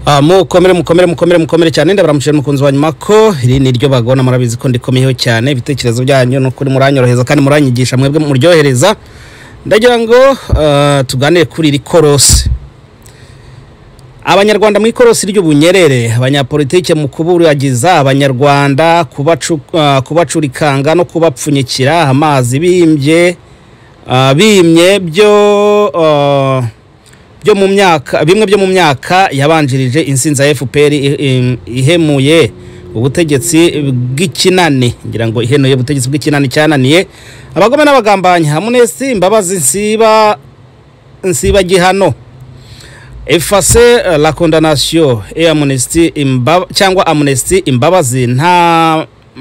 mukomere cyane ndabaramukije mukunzi wa nyuma ko iri ni ryo Bagona murabizi ko ndikomeyeho cyane ibitekerezo byanyu no kuri muranyoroheza kandi muranyigisha mwebwe muryohereza ndagira ngo tuganire kuri Ikorosi. Abanyarwanda mu Ikorosi ry'ubunyerere abanyapolitike mu kuburagiza Abanyarwanda kubacurikanga no kubapfunyikira amazi bimye byo mu myaka bimwe byo mu myaka yabanjirije insinza ya FPR ihemuye ubutegetsi bw'ikinani ngira ngo ihenuye ubutegetsi bw'ikinani cyananiye abagome n'abagambanyi Amnesty imbabazi nsiba gihano effacer la condamnation et Amnesty cyangwa Amnesty imbabazi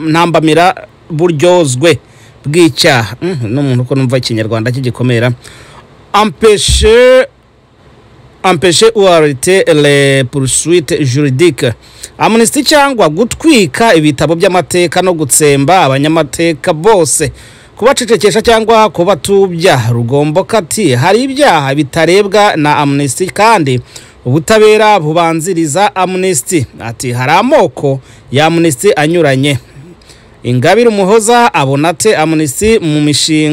ntambamira buryozwe bw'icyaha n'umuntu ko numva ikinyarwanda kigikomera empêcher ou arrêter les poursuites juridiques. Amnesty cyangwa gutwika ibitabo by'amateka no gutsemba abanyamateka bose kubacecekesha cyangwa kubatubya rugombo kati hari ibyaha bitarebwa na Amnesty kandi ubutabera bubanziriza Amnesty ati hari amoko ya Amnesty anyuranye. Ingabire Umuhoza abonate Amnesty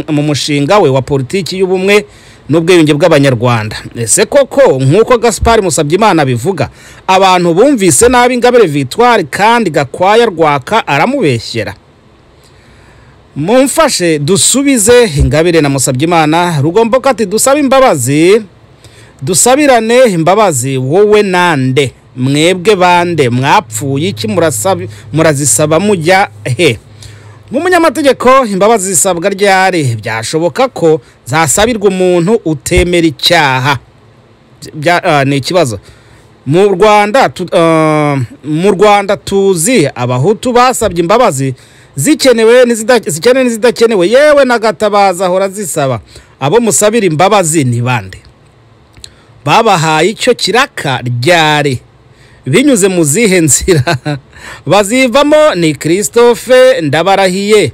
mu mushinga we wa politiki y'ubumwe n'ubwiyunge bw'Abanyarwanda. Ese koko nkuko Gaspard Musabyimana bivuga abantu bumvise nabi Ingabire Victoire kandi Gakwaya Rwaka aramubeshyera. Mumfashe dusubize Ingabire na Musabyimana rugombo kati dusaba imbabazi dusabirane imbabazi wowe nande mwebwe bande mwapfuye iki murazisaba mujya he? Nk'umunyamategeko imbabazi zisabwa ryari byashoboka ko zasabirwa umuntu utemera icyaha ni ikibazo mu Rwanda tuzi abahutu basabye imbabazi zikenewe n'izidakenewe yewe nagatabaza ahora zisaba abo musabira imbabazi ni bande babahaye icyo kiraka ryari binyuze mu zihe nzira bazivamo ni Christophe Ndabarahiye.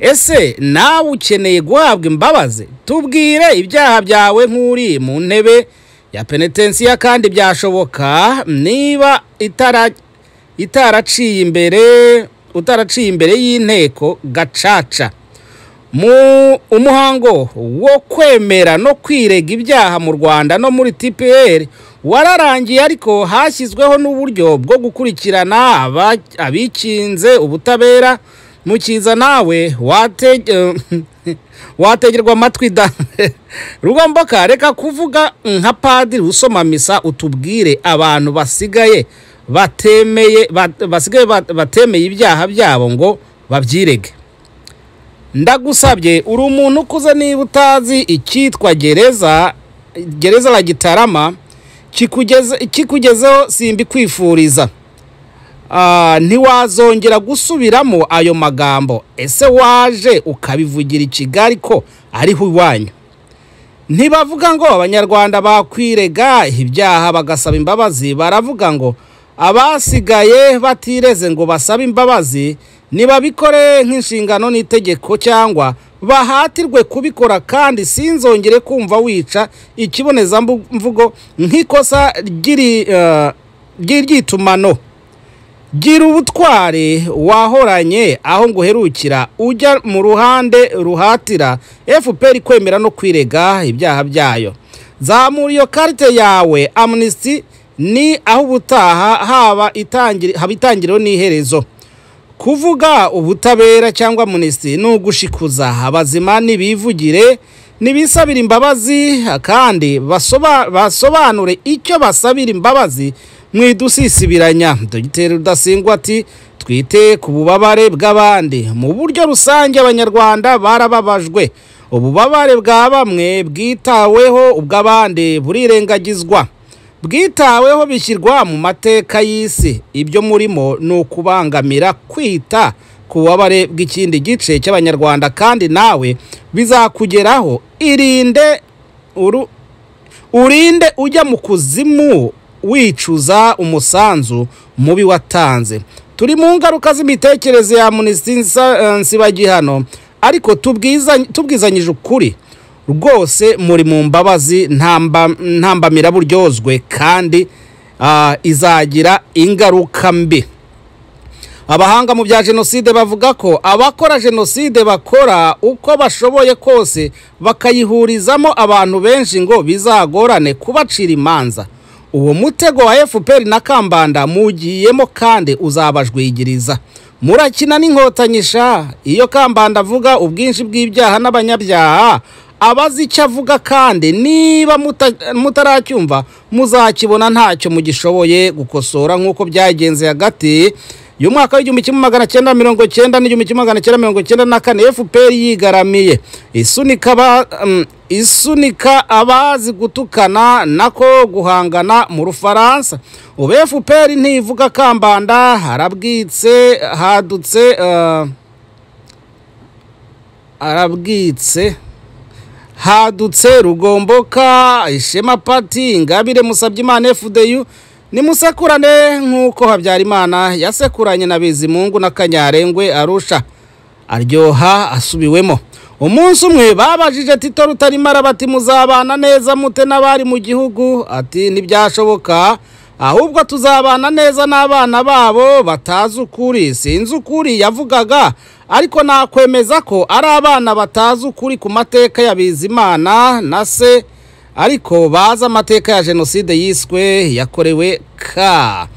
Ese nawe ukeneye guhabwa imbabazi tubwire ibyaha byawe nk'uri mu ntebe ya penitensiya kandi byashoboka niba utaraciye imbere y'inteko gacaca mu umuhango wo kwemera no kwirega ibyaha mu Rwanda no muri TPR wararangiye ariko hashyizweho n'uburyo bwo gukurikirana abikinze ubutabera mukiza nawe wategerwa amatwi da rugomboka reka kuvuga nka padiri usoma misa utubwire abantu basigaye batemeye ibyaha byabo ngo babyirege. Ndagusabye uri umuntu ukuze niba utazi icyitwa gereza la Gitarama kikugezeho simbi kwifuriza ntiwazongera gusubiramo ayo magambo. Ese waje ukabivugira i Kigali ko ariho iwanyu? Ntibavuga ngo Abanyarwanda bakwirega ibyaha bagasaba imbabazi, baravuga ngo abasigaye batireze ngo basabe imbabazi nibabikore nk'inshingano n'itegeko cyangwa bahatirwe kubikora kandi sinzongere kumva wica ikiboneza mvugo nk'ikosa ry'itumano. Gira ubutware wahoranye aho nguherukira ujya mu ruhande ruhatira FPR kwemera no kwirega ibyaha byayo. Zamura iyo karite yawe Amnesty ni aho ubutaha haba itangiriro n'iherezo. Kuvuga ubutabera cyangwa Amnesty n'ugushikuza abazima nibivugire nibisabira imbabazi kandi basobanure icyo basabira imbabazi mwidusisibiranya. Dr. Rudasingwa ati twite ku bubabare bw'abandi mu buryo rusange Abanyarwanda barababajwe ububabare bwa bamwe bwitaweho ubw'abandi burirengagizwa bwitaweho bishyirwa mu mateka y'isi. Ibyo murimo nukubangamira kwita ku bubabare bw'ikindi gice cy'Abanyarwanda kandi nawe bizakugeraho. Urinde ujya mu kuzimu wicuza umusanzu mubi watanze. Turi mu ngaruka z'imitekerereze ya Amnesty nsiba gihano ariko tubwizanyije ukuri rwose muri mu mbabazi ntambamira buryozwe kandi izagira ingaruka mbi. Abahanga mu bya jenoside bavuga ko abakora jenoside bakora uko bashoboye kose bakayihurizamo abantu benshi ngo bizagorane kubacira imanza. Uwo mutego wa FPR na Kambanda mugiyemo kandi uzabajwigiriza. Murakina n'inkotanyi iyo Kambanda avuga ubwinshi bw'ibyaha n'abanyabyaha abazi icyo avuga, kandi niba mutaracyumva muzakibona ntacyo mugishoboye gukosora nk'uko byagenze hagati y'umwaka w'1990 n'1994 FPR yigaramiye isunika abazi gutukana nako guhangana mu Rufaransa. Ubu FPR ntivuga Kambanda harabwitse hadutse Rugomboka, Ishema Party, Ingabire, Musabyimana FDU nimusekurane nk'uko Habyarimana yasekuranye na Bizimungu na Kanyarengwe Arusha aryoha asubiwemo. Umunsi umwe babajije Tito Rutarimara bati muzabana neza mute n'abari mu gihugu? Ati ntibyashoboka, ahubwo tuzabana neza n'abana babo batazi ukuri. Sinzi ukuri yavugaga, ariko nakwemeza ko ari abana batazi ukuri ku mateka ya Bizimana na se, ariko baza amateka ya jenoside yiswe yakorewe ka.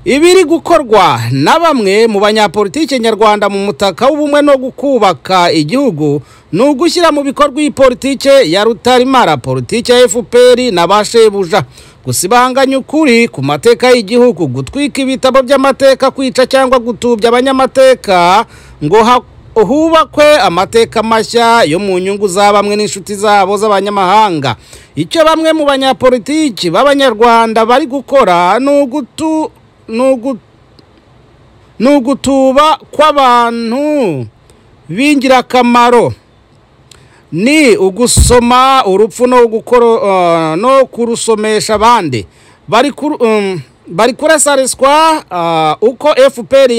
Ibiri gukorwa na bamwe mu banyapolitike nyarwanda mu mutaka w'ubumwe no gukubaka igihugu ni ugushyira mu bikorwa iyi politike ya Rutarimara, politike ya FPR n'abashebuja, gusibanganya ukuri ku mateka y'igihugu, gutwika ibitabo by'amateka, kwica cyangwa gutubya abanyamateka ngo hubakwe amateka mashya yo mu nyungu za bamwe n'inshuti zabo z'abanyamahanga. Icyo bamwe mu banyapolitiki b'Abanyarwanda bari gukora ni ugutuba kw'abantu b'ingirakamaro, ni ugusoma urupfu no kurusomesha abandi. Bari kuresareswa uko FPR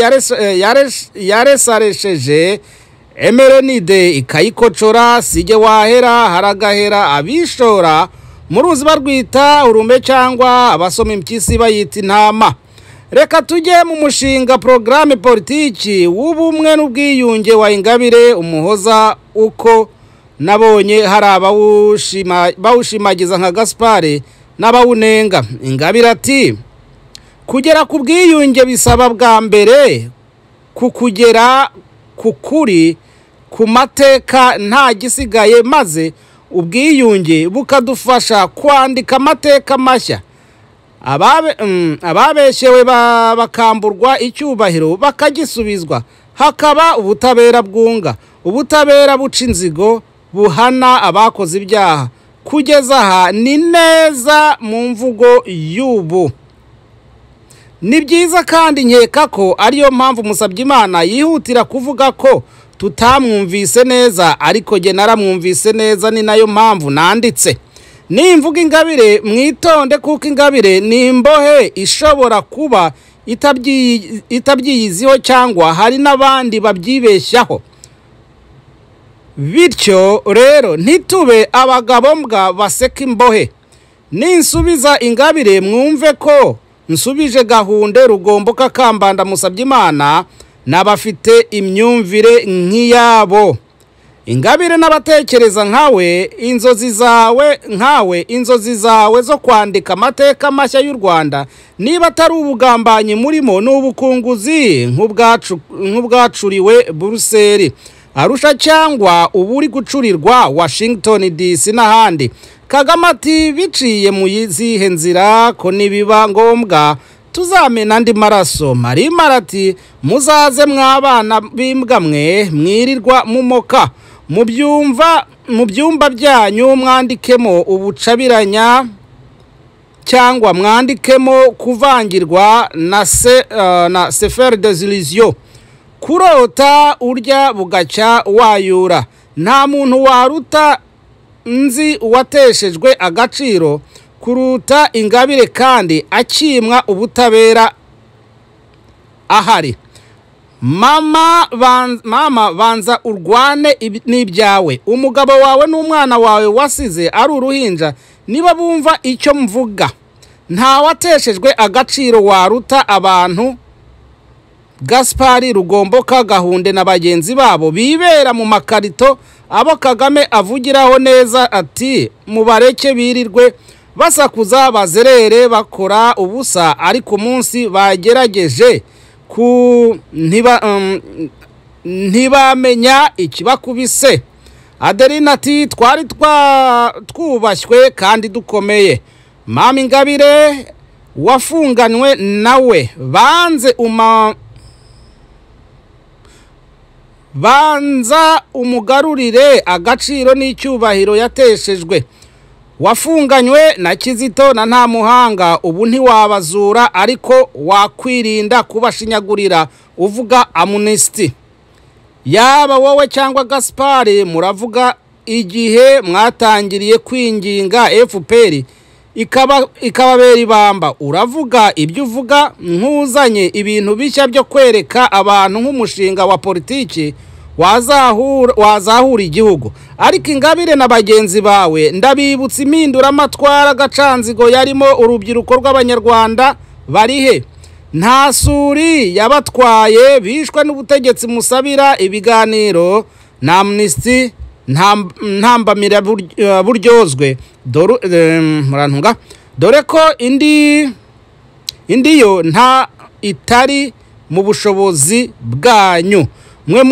yaresaresheje emerenide ikayikocora. Sije wahera haragahera abishora mu ruzi barwita urume cyangwa abasoma impyisi bayita intama. Reka tujye mu mushinga programme politiki w'ubumwe n'ubwiyunge wa Ingabire Umuhoza, uko nabonye hari bawushimagiza nka Gaspard n'abawunenga. Ingabire ati kugera ku bwiyunge bisaba bwa mbere kugera ku kuri ku mateka nta gisigaye, maze ubwiyunge bukadufasha kwandika amateka mashya. Ababeshyewe bakamburwa icyubahiro bakagisubizwa, hakaba ubutabera bwunga, ubutabera buca inzigo, buhana abakoze ibyaha. Kugeza aha ni neza mu mvugo y'ubu. Ni byiza kandi nkeka ko ariyo mpamvu Musabyimana yihutira kuvuga ko tutamwumvise neza, ariko jye naramwumvise neza, ni nayo mpamvu nanditse. Nimvuga Ingabire mwitonde, kuko Ingabire ni imbohe ishobora kuba itabyiyiziho cyangwa hari n'abandi babyibeshyaho. Bityo rero ntitube abagabo mbwa baseka imbohe. Ninsubiza Ingabire mwumve ko nsubije Gahunde, Rugomboka, Kambanda, Musabyimana n'abafite imyumvire nk'iyabo. Ingabire n'abatekereza nkawe, inzozi zawe zo kwandika amateka mashya y'u Rwanda niba atari ubugambanyi murimo n'ubukunguzi nk'ubwacuriwe Buruseli, Arusha cyangwa uburi gucurirwa Washington DC n'ahandi. Kagame ati biciye mu yizihe nzira ko nibiba ngombwa tuzamena andi maraso. Marimara ati muzaze mwabana b'imbwa mwe mwirirwa mumoka mu byumba byanyu, mwandikemo ubucabiranya cyangwa mwandikemo kuvangirwa na sefer des illusions, kurota urya bugacya wayura. Nta muntu waruta nzi uwateshejwe agaciro kuruta Ingabire, kandi akimwa ubutabera ahari. Mama banza urwane n'ibyawe. Umugabo wawe n'umwana wawe wasize ari uruhinja niba bumva icyo mvuga. nta wateshejwe agaciro waruta abantu Gaspard Rugomboka Gahunde na bagenzi babo bibera mu makarito abo Kagame avugiraho neza ati mubareke birirwe basakuza bazerere bakora ubusa ariko munsi bagerageje ku ntibamenya ikibakubise. Adeline ati twari twubashywe kandi dukomeye. Mama Ingabire wafunganywe nawe banza umugarurire agaciro n'icyubahiro yateshejwe. Wafunganywe na Kizito na Ntamuhanga ubu ntiwabazura ariko wakwirinda kubashinyagurira uvuga amnesty. Yaba wowe cyangwa Gaspard muravuga igihe mwatangiriye kwinginga FPR ikababera ibamba. Uravuga ibyo uvuga nkuzanye ibintu bishya byo kwereka abantu nk'umushinga wa politiki wazahura igihugu. Ariko Ingabire na bagenzi bawe ndabibutsa impinduramatwara gacanzigo yarimo urubyiruko rw'Abanyarwanda barihe. Nta suri yabatwaye bishwe n'ubutegetsi musabira ibiganiro na amnesty ntambamira buryozwe dore ko indiyo nta itari mu bushobozi bwanyu mwe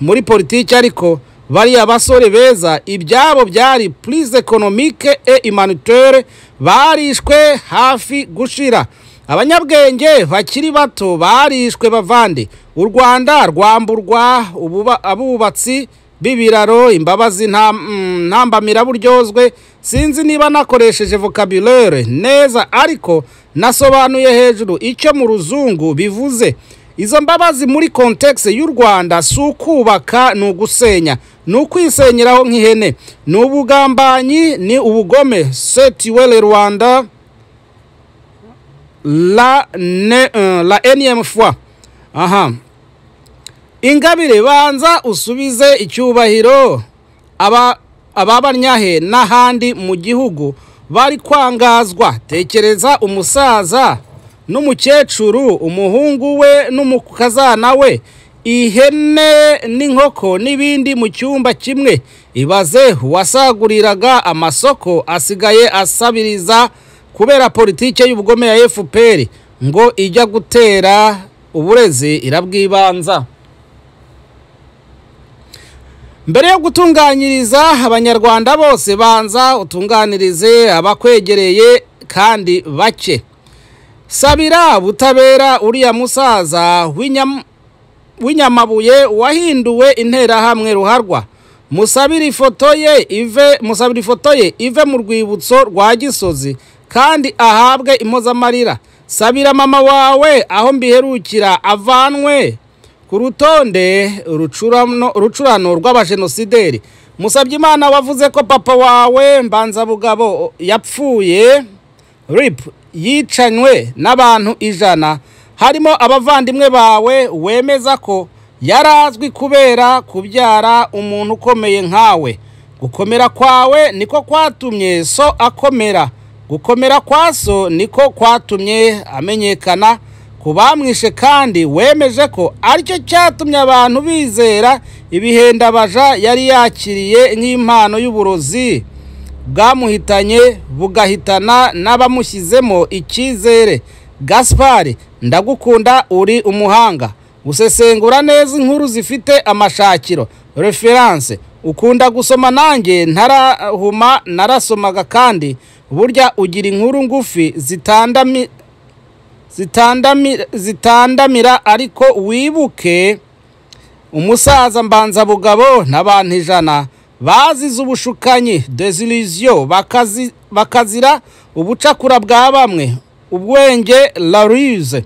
muri politiki. Ariko bari abasore beza ibyabo byari prise économique et humanitaire barishwe hafi gushira. Abanyabwenge bakiri bato barishwe bavande. U Rwanda rwamburwa abubatsi b'ibiraro imbabazi ntambamira buryozwe. Sinzi niba nakoresheje vocabulaire neza ariko nasobanuye hejuru icyo mu ruzungu bivuze. Izo mbabazi muri context y'u Rwanda si ukubaka ni ugusenya, ni ukwisenyeraho nk'ihene, ni ubugambanyi, ni ubugome. Setiwele Rwanda la énième fois. Ingabire banza usubize icyubahiro ababanyahe n'ahandi mu gihugu bari kwangazwa. Tekereza umusaza n'umukecuru, umuhungu we n'umukazana we, ihene n'inkoko n'ibindi mu cyumba kimwe. Ibaze wasaguriraga amasoko asigaye asabiriza kubera politike y'ubugome ya FPR ngo ijya gutera uburezi irabwibanza. Mbere yo gutunganyiriza Abanyarwanda bose banza utunganirize abakwegereye kandi bake. Sabira butabera uriya musaza w'inyamabuye wahinduwe interahamwe ruharwa. Musabira ifoto ye ive mu rwibutso rwa Gisozi kandi ahabwe impozamarira. Sabira mama wawe aho mbiherukira avanwe ku rutonde rucurano rw'abajenosideri. Musabyimana wavuze ko papa wawe Mbanzabugabo yapfuye RIP yicanywe n'abantu 100 harimo abavandimwe bawe. Wemeza ko yarazwi kubera kubyara umuntu ukomeye nkawe. Gukomera kwawe niko kwatumye so akomera. Gukomera kwa so niko kwatumye amenyekana kubamwishe kandi wemeje ko aricyo cyatumye abantu bizera ibihenda baja yari yakiriye nk'impano y'uburozi bwamuhitanye bugahitana n'abamushyizemo icyizere. Gaspard ndagukunda uri umuhanga usesengura neza inkuru zifite amashakiro reference. Ukunda gusoma nanjye ntarahuma narasomaga kandi burya ugira inkuru ngufi zitandamira. Ariko wibuke umusaza Mbanzabugabo n'abantu 100 bazize ubushukanyi desillusion bakazira ubucakura bwa bamwe, ubwenge la ruse,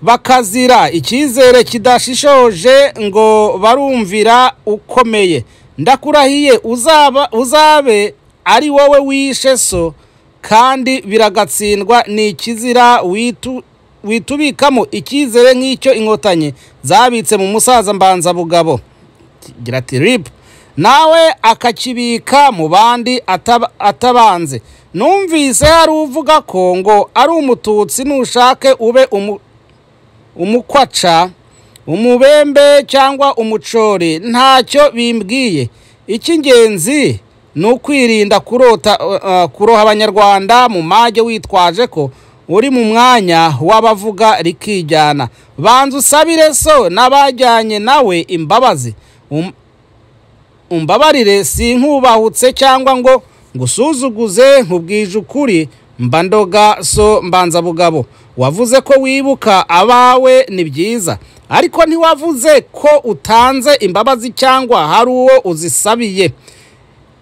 bakazira icyizere kidashishoje ngo barumvira ukomeye. Ndakurahiye uzabe ari wowe wishe so kandi biragatsindwa ni ikizira witubikamo icyizere nk'icyo inkotanyi zabitse mu musaza Mbanzabugabo. Gira ati RIP nawe akakibika mu bandi atabanze. Numvise hari uvuga ko ngo ari umututsi nushake ube umukwaca, umubembe cyangwa umucori, ntacyo bimbwiye. Icy'ingenzi ni ukwirinda kuroha Abanyarwanda mu mage witwaje ko uri mu mwanya w'abavuga rikijyana. Banza usabire so n'abajyanye nawe imbabazi. Umbabarire sinkubahutse cyangwa ngo ngusuzuguze, nkubwije ukuri mba ndoga so mbanza bugabo. Wavuze ko wibuka abawe ni byiza, ariko ntiwavuze ko utanze imbabazi cyangwa hari uwo uzisabiye.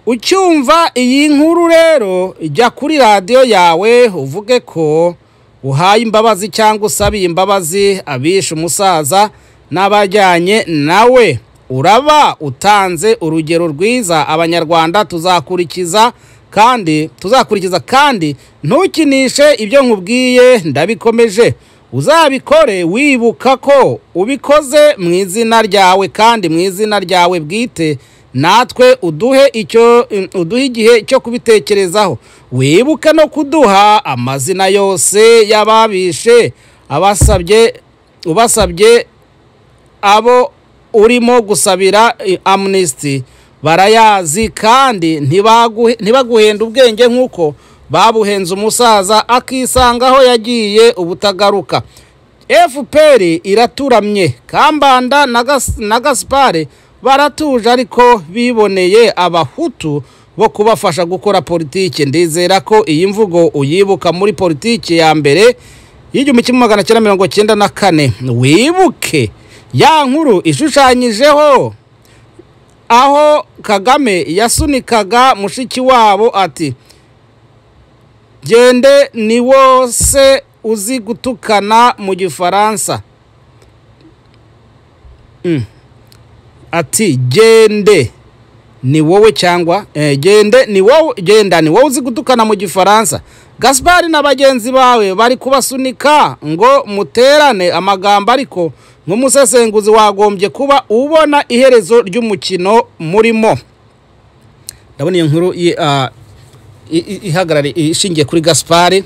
Ucyumva iyi nkuru rero jya kuri radio yawe uvuge ko uhaye imbabazi cyangwa usabiye imbabazi abishe umusaza n'abajyanye nawe. Uraba utanze urugero rwiza Abanyarwanda tuzakurikiza kandi ntukinishe ibyo nkubwiye. Ndabikomeje, uzabikore wibuka ko ubikoze mu izina ryawe kandi mu izina ryawe bwite. Natwe uduhe igihe cyo kubitekerezaho. Wibuke no kuduha amazina yose y'ababishe ubasabye abo urimo gusabira amnesty barayazi kandi ntibaguhenda ubwenge nk'uko babuhenze umusaza akisangaho yagiye ubutagaruka. FPR iraturamye, Kambanda na Gaspard baratuje ariko biboneye abahutu bo kubafasha gukora politike. Ndizera ko iyi mvugo uyibuka muri politike ya mbere y'1994. Wibuke ya nkuru ishushanyijeho aho Kagame yasunikaga mushiki wabo ati gende ni wose uzi gutukana mu Gifaransa. Ati gende ni wowe cyangwa genda ni wowe uzi gutukana mu Gifaransa. Gaspard na bagenzi bawe bari kubasunika ngo muterane amagambo, ariko nk'umusesenguzi wagombye kuba ubona iherezo ry'umukino murimo. Ndabona iyo nkuru ihagarari ishingiye kuri Gaspard.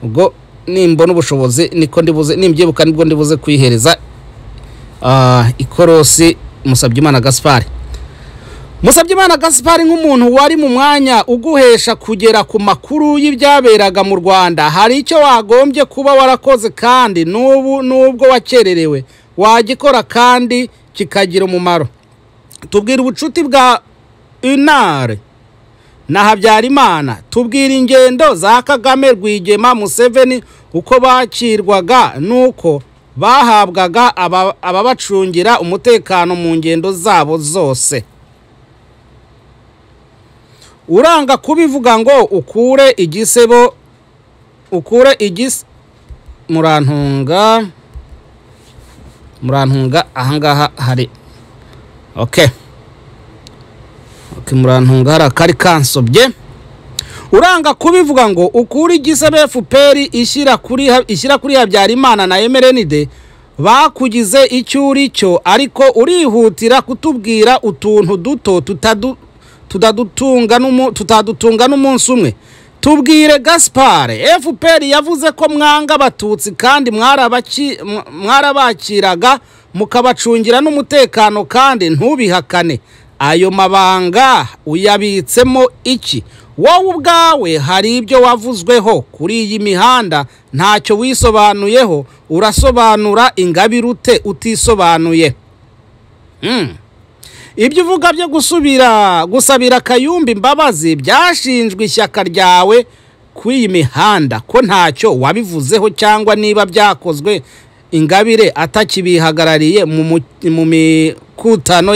Ubwo nimbona ubushobozi niko ndibuze nimbyibuka nibwo ndibuze kwihereza Ikorosi Musabyimana Gaspard. Musabyimana Gaspard nk'umuntu wari mu mwanya uguhesha kugera ku makuru y'ibyaberaga mu Rwanda, hari icyo wagombye kuba warakoze kandi nubwo wakererewe wagikora kandi kikagira umumaro. Tubwira ubucuti bwa Unare na Habyarimana, tubwira ingendo za Kagame, Rwigema, Museveni uko bakirwaga nuko bahabwaga ababacungira umutekano mu ngendo zabo zose. Uranga kubivuga ngo ukure igisebo murantunga ahangaha hari murantunga hari akari kansobye. Uranga kubivuga ngo ukuri igisebe FPR ishyira kuri Habyarimana na MRND bakugize icyo uri cyo, ariko urihutira kutubwira utuntu duto tutadutunga n'umunsi umwe. Tubwire Gaspard, FPR yavuze ko mwanga abatutsi kandi mwarabakiraga mukabacungira n'umutekano kandi ntubihakane. Ayo mabanga uyabitsemo iki? Wowe ubwawe hari ibyo wavuzweho kuri iyi mihanda ntacyo wisobanuyeho, urasobanura ingabirute utisobanuye. Ibyo uvuga byo gusabira Kayumba imbabazi byashinjwe ishyaka ryawe kuri iyi mihanda ko ntacyo wabivuzeho, cyangwa niba byakozwe Ingabire atakibihagarariye mu mikutano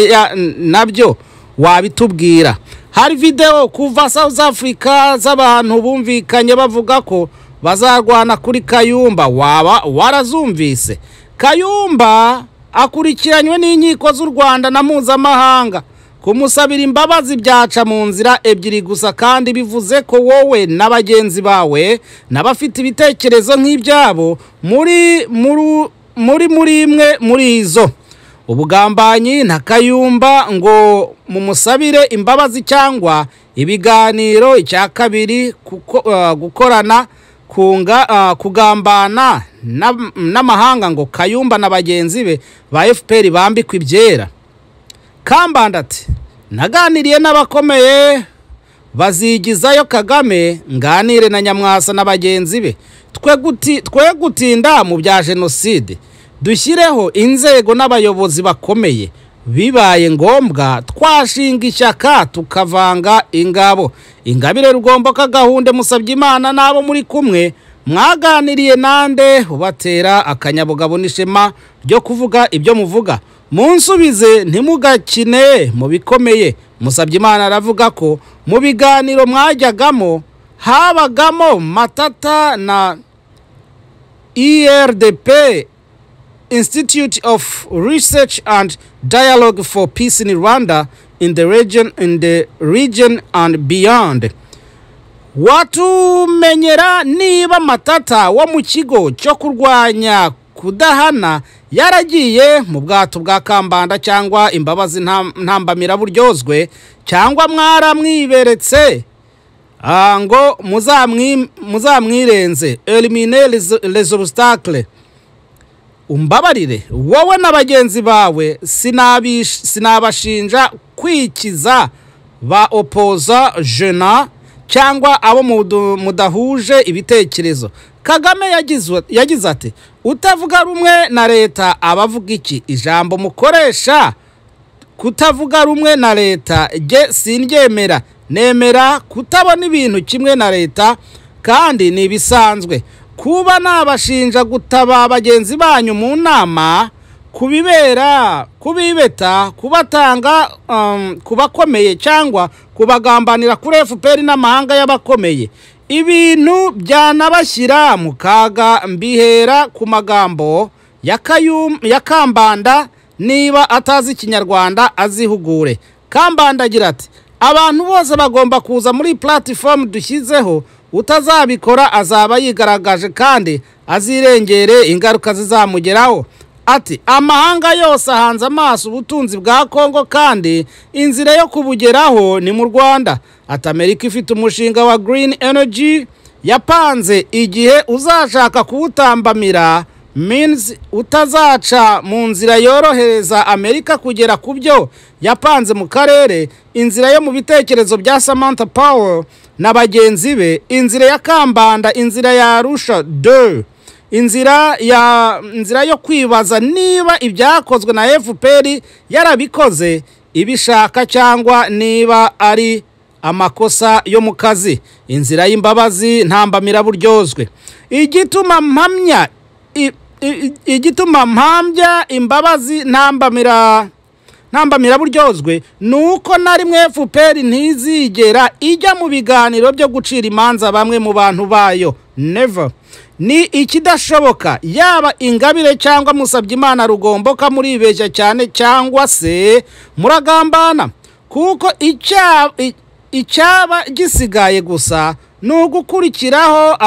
nabyo wabitubwira. Hari video kuva South Africa z'abantu bumvikanye bavuga ko bazarwana kuri Kayumba, waba warazumvise? Kayumba akurikiranywe n'inkiko z'u Rwanda na mpuzamahanga. Kumusabira imbabazi byaca mu nzira ebyiri gusa, kandi bivuze ko wowe n'abagenzi bawe n'abafite ibitekerezo nk'ibyabo muri imwe muri izo. ubugambanyi na Kayumba ngo mumusabire imbabazi cyangwa ibiganiro. icya kabiri gukorana kugambana n'amahanga ngo Kayumba na bagenzi be ba FPR bambikwa ibyera. Kambanda ati naganiriye n'abakomeye bazigizayo Kagame nganire na Nyamwasa na bagenzi be twe gutinda mu bya jenoside, dushyireho inzego n'abayobozi bakomeye, bibaye ngombwa twashinga ishyaka tukavanga ingabo. Ingabire Rugomboka Gahunde Musabyimana n'abo muri kumwe mwaganiriye nande ubatera akanyabugabo n'ishema ryo kuvuga ibyo muvuga, munsubize ntimugakine mu bikomeye. Musabyimana aravuga ko mu biganiro mwajyagamo habagamo Matata na IRDP, Institute of Research and Dialogue for Peace in Rwanda, in the region and beyond. Watumenyera niba Matata wo mu kigo cyo kurwanya kudahana yaragiye mu bwato bwa Kambanda cyangwa imbabazi ntambamira buryozwe, cyangwa mwaramwiberetse ngo muzamwirenze, eliminer les obstacles. Umbabarire wowe na bagenzi bawe, sinabashinja kwikiza ba opoza jena cyangwa abo mudahuje ibitekerezo. Kagame yagize ati utavuga rumwe na leta abavuga iki? Ijambo mukoresha kutavuga rumwe na leta sindyemera, nemera kutabona ibintu kimwe na leta, kandi ni bisanzwe. Kuba nabashinja gutaba bagenzi banyu mu nama, kubibeta, kubatanga kubakomeye cyangwa kubagambanira kuri FPR n'amahanga y'abakomeye, ibintu byanabashyira mu kaga. Mbihera ku magambo ya Kambanda, niba atazi Ikinyarwanda azihugure. Kambanda agira ati abantu bose bagomba kuza muri platform dushyizeho, utazabikora azaba yigaragaje kandi azirengere ingaruka zizamugeraho. Ati amahanga yose ahanze amaso ubutunzi bwa Kongo kandi inzira yo kubugeraho ni mu Rwanda. Ati Amerika ifite umushinga wa Green Energy yapanze, igihe uzashaka kuwutambamira means utazaca mu nzira yorohereza Amerika kugera ku byo yapanze mu karere. Inzira yo mu bitekerezo bya Samantha Power na bagenzi be, inzira ya Kambanda, inzira ya Arusha 2, inzira yo kwibaza niba ibyakozwe na FPR yarabikoze ibishaka cyangwa niba ari amakosa yo mu kazi, inzira y'imbabazi ntambamira buryozwe. Igituma mpambya imbabazi ntambamira buryozwe nuko na rimwe FPR ntizigera ijya mu biganiro byo gucira imanza bamwe mu bantu bayo, never. Ni ikidashoboka. Yaba Ingabire cyangwa Musabyimana Rugomboka muribeshya cyane cyangwa se muragambana, kuko icyaba gisigaye gusa ni ugukurikiraho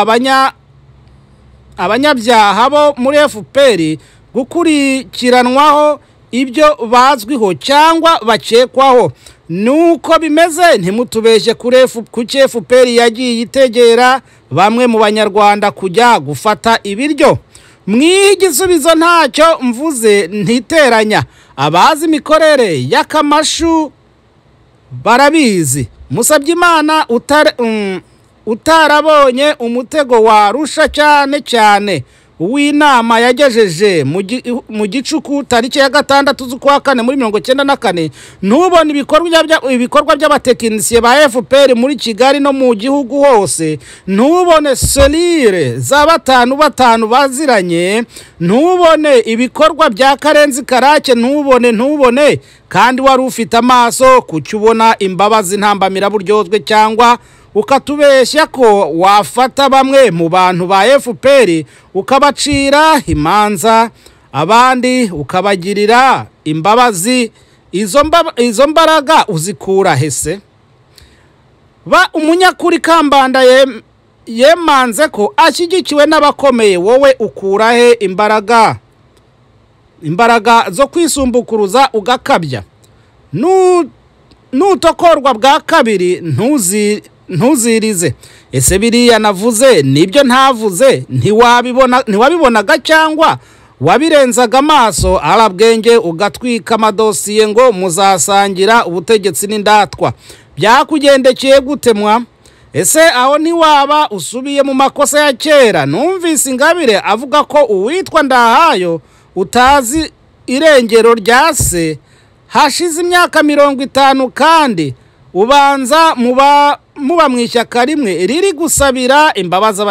abanyabyaha bo muri FPR, gukurikiranwaho ibyo bazwiho cyangwa bakekwaho. Nuko bimeze, ntimutubeshye kuki FPR yagiye itegera bamwe mu Banyarwanda kujya gufata ibiryo. Mwigisubizo ntacyo mvuze ntiteranya. Abazi imikorere y'akamashu barabizi. Musabyimana utarabonye umutego wa Arusha cyane w'inama yagejeje mu gicuku tariki ya 6 z'ukwa 4 muri 1994, ntubone ibikorwa by'abatekinisiye ba FPR muri Kigali no mu gihugu hose, ntubone solire za batanu baziranye, ntubone ibikorwa bya Karenzi Karake, ntubone kandi wari ufite amaso kucyubona imbabazi ntambamira buryozwe, cyangwa ukatubeshya ko wafata bamwe mu bantu ba FPR ukabacira imanza, abandi ukabagirira imbabazi. Izo mbaraga uzikura hese? Ba umunyakuri Kambanda yemanze ko ashyigikiwe n'abakomeye, wowe ukura he imbaraga? imbaraga zo kwisumbukuruza ugakabya, nutokorwa bwa kabiri ntuzirize. Ese biriya navuze nibyo ntavuze? Ntiwabibonaga cyangwa wabirenzaga amaso? Arabwenge ugatwika amadosiye ngo muzasangira ubutegetsi n'indatwa. Byakugendekeye gutemwa? Ese aho ntiwaba usubiye mu makosa ya kera? Numvise Ingabire avuga ko uwitwa Ndahayo utazi irengero rya se hashize imyaka 50 kandi ubanza muba mu ishyaka rimwe riri gusabira imbabazi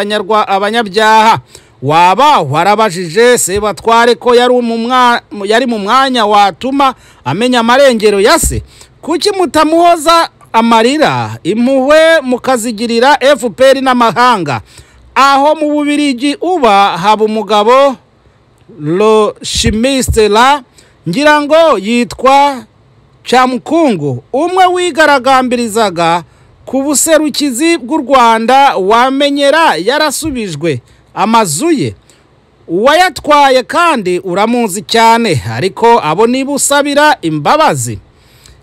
abanyabyaha. Waba warabajije Sebatware ko yari mu mwanya watuma amenya amarengero ya se? Kuki mutamuhoza amarira impuhwe mukazigirira FPR n'amahanga? Aho mu Bubiligi uba haba umugabo lo chimiste la ngira ngo yitwa Camukungu, umwe wigaragambirizaga ku buserukizi bw'u Rwanda, wamenyera yarasubijwe amazu ye. Uwayatwaye kandi uramuzi cyane, ariko abo niba usabira imbabazi.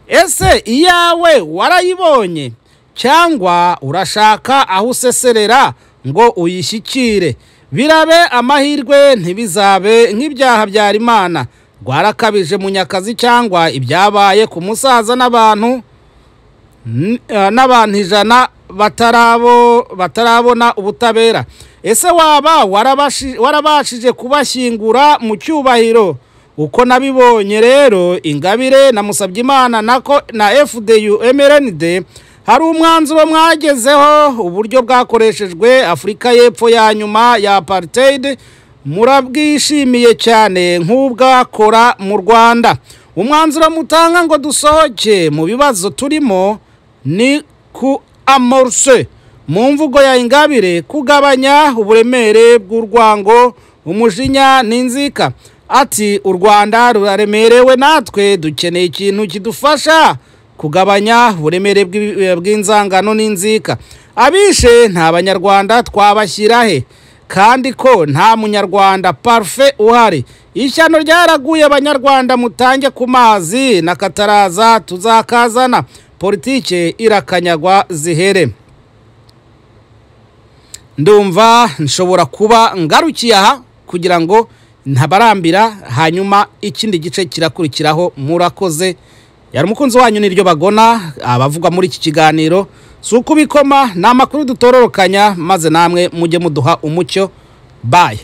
Ese iyawe warayibonye cyangwa urashaka aho useserera ngo uyishyikire? Birabe amahirwe ntibizabe nk'ibyaha byari Imana. Rwarakabije Munyakazi cyangwa ibyabaye ku musaza n'abantu 100 batarabona ubutabera. Ese waba warabashije kubashyingura mu cyubahiro uko nabibonye? Rero Ingabire na Musabyimana na FDU MRND hari umwanzuro mwagezeho. Uburyo bwakoreshejwe Afurika y'Epfo ya nyuma ya apartheid murabwishimiye cyane nk'ubwakora mu Rwanda. Umwanzuro mutanga ngo dusohoke mu bibazo turimo ni ku amorce mu mvugo ya Ingabire kugabanya uburemere bw'urwango, umujinya n'inzika. Ati u Rwanda ruraremerewe, natwe dukeneye ikintu kidufasha kugabanya uburemere bw'inzangano n'inzika. Abishe nta Banyarwanda twabashyira he? Kandi ko nta munyarwanda parfait uhari. Ishyano ryaraguye Abanyarwanda, mutange ku mazi na kataraza tuzakazana. Politike irakanyagwa zihere. Ndumva nshobora kuba ngarukiye aha kugira ngo ntabarambira, hanyuma ikindi gice kirakurikiraho. Murakoze. Yari umukunzi wanyu Iryo Bagona, abavuga muri iki kiganiro suko bikoma n'amakuru dutororokanya, maze namwe mujye muduha umucyo. Bye.